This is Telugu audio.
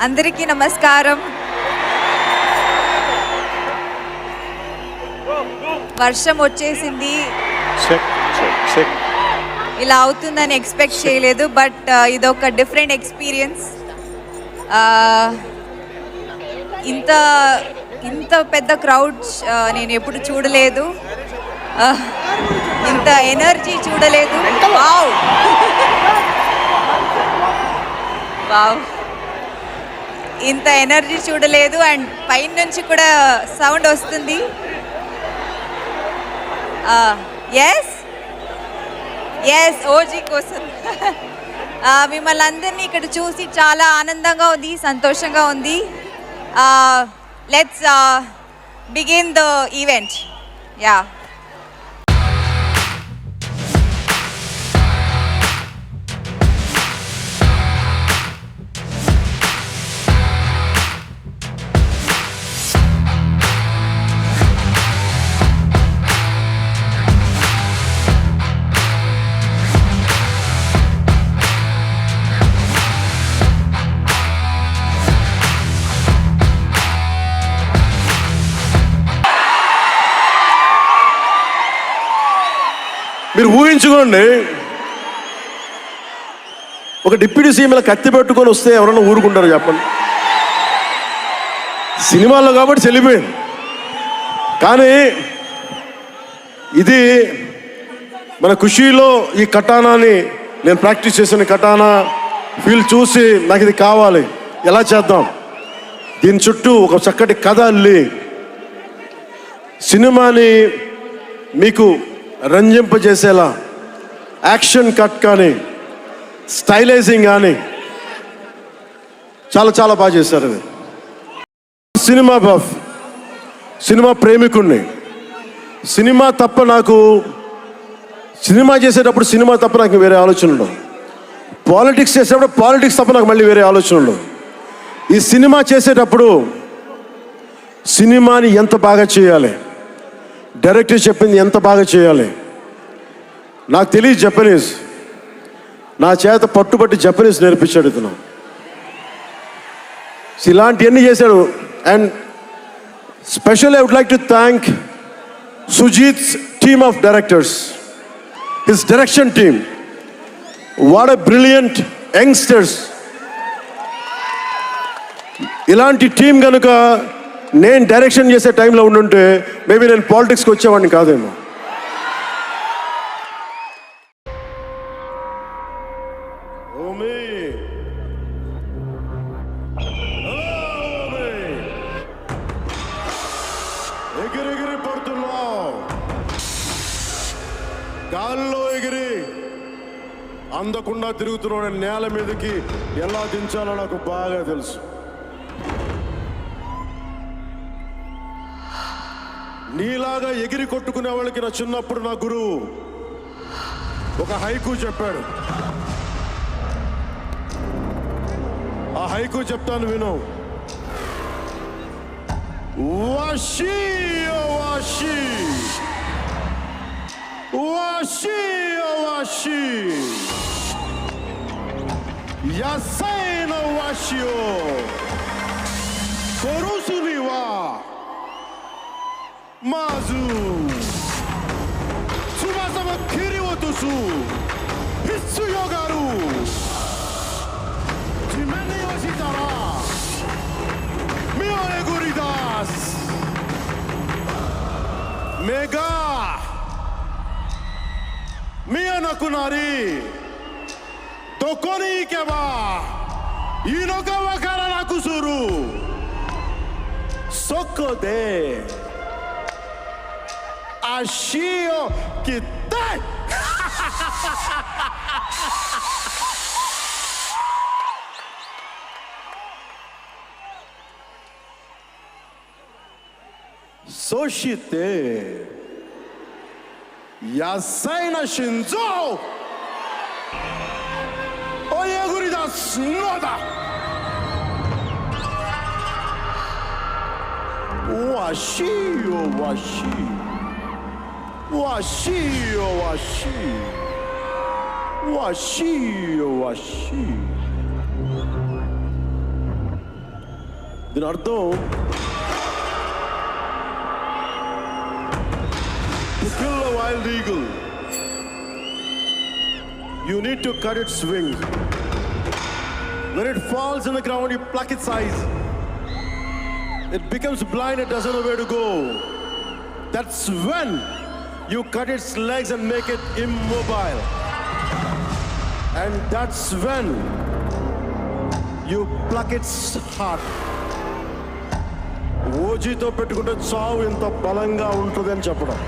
అందరికీ నమస్కారం. వర్షం వచ్చేసింది, ఇలా అవుతుందని ఎక్స్పెక్ట్ చేయలేదు. బట్ ఇదొక డిఫరెంట్ ఎక్స్పీరియన్స్. ఇంత పెద్ద క్రౌడ్ నేను ఎప్పుడు చూడలేదు, ఇంత ఎనర్జీ చూడలేదు. వావ్ వావ్, ఇంత ఎనర్జీ చూడలేదు. అండ్ పైన నుంచి కూడా సౌండ్ వస్తుంది. ఎస్ ఓజీ కోసం మిమ్మల్ని అందరినీ ఇక్కడ చూసి చాలా ఆనందంగా ఉంది, సంతోషంగా ఉంది. Let's begin the event. Yeah, మీరు ఊహించుకోండి, ఒక డిప్యూటీ సీఎం కత్తి పెట్టుకొని వస్తే ఎవరన్నా ఊరుకుంటారు చెప్పండి? సినిమాల్లో కాబట్టి చెల్లిపోయింది. కానీ ఇది మన ఖుషీలో ఈ కటానాని నేను ప్రాక్టీస్ చేసిన కటానా ఫీల్ చూసి నాకు ఇది కావాలి, ఎలా చేద్దాం, దీని చుట్టూ ఒక చక్కటి కథ అల్లి సినిమాని మీకు రంజింపజేసేలా యాక్షన్ కట్ కానీ స్టైలైజింగ్ కానీ చాలా చాలా బాగా చేశారు. అది సినిమా బఫ్, సినిమా ప్రేమికుణ్ణి. సినిమా చేసేటప్పుడు సినిమా తప్ప నాకు వేరే ఆలోచన ఉండవు. పాలిటిక్స్ చేసేటప్పుడు పాలిటిక్స్ తప్ప నాకు మళ్ళీ వేరే ఆలోచన ఉండవు. ఈ సినిమా చేసేటప్పుడు సినిమాని ఎంత బాగా చేయాలి, డైరెక్టర్ చెప్పింది ఎంత బాగా చేయాలి. నాకు తెలియదు జపనీస్, నా చేత పట్టుబట్టి జపనీస్ నేర్పించాడు ఇతను. ఇలాంటివన్నీ చేశాడు. And specially I would like to thank Sujeeth's team of directors, his direction team. What a brilliant youngsters. ఇలాంటి టీం కనుక నేను డైరెక్షన్ చేసే టైంలో ఉండుంటే మేబీ నేను పాలిటిక్స్కి వచ్చేవాడిని కాదేమో. ఎగిరెగిరి పడుతున్నావు, గాల్లో ఎగిరి అందకుండా తిరుగుతున్నాడు. నేల మీదకి ఎలా దించాలో నాకు బాగా తెలుసు. నీలాగా ఎగిరి కొట్టుకునే వాళ్ళకి నా చిన్నప్పుడు నా గురువు ఒక హైకు చెప్పాడు. ఆ హైకు చెప్తాను విను. వాషి వాషి వాషి వాషి యాసైన వాషియో కొరుసునివా మాజు సుమాసమ కిరివతుసు హిస్సుయో గారు జిమెని వసితారా మియోనే గురిదాస్ mega మియనకునారి తొకొని కెవా ఈనొక వకర నాకుసురు సొక్కోదే Ashio que tal? Soshite Yasai na Shinzo Oyeguri da Snoda Washio Washi Washi, washi, washi, washi. దీని అర్థం to kill a wild eagle, you need to cut its wings. When it falls in the ground, you pluck its eyes. It becomes blind, it doesn't know where to go. That's when you cut its legs and make it immobile. And that's when you pluck its heart. ఓజీతో పెట్టుకుంటే చావు ఇంత బలంగా ఉంటుంది అని చెప్పడం.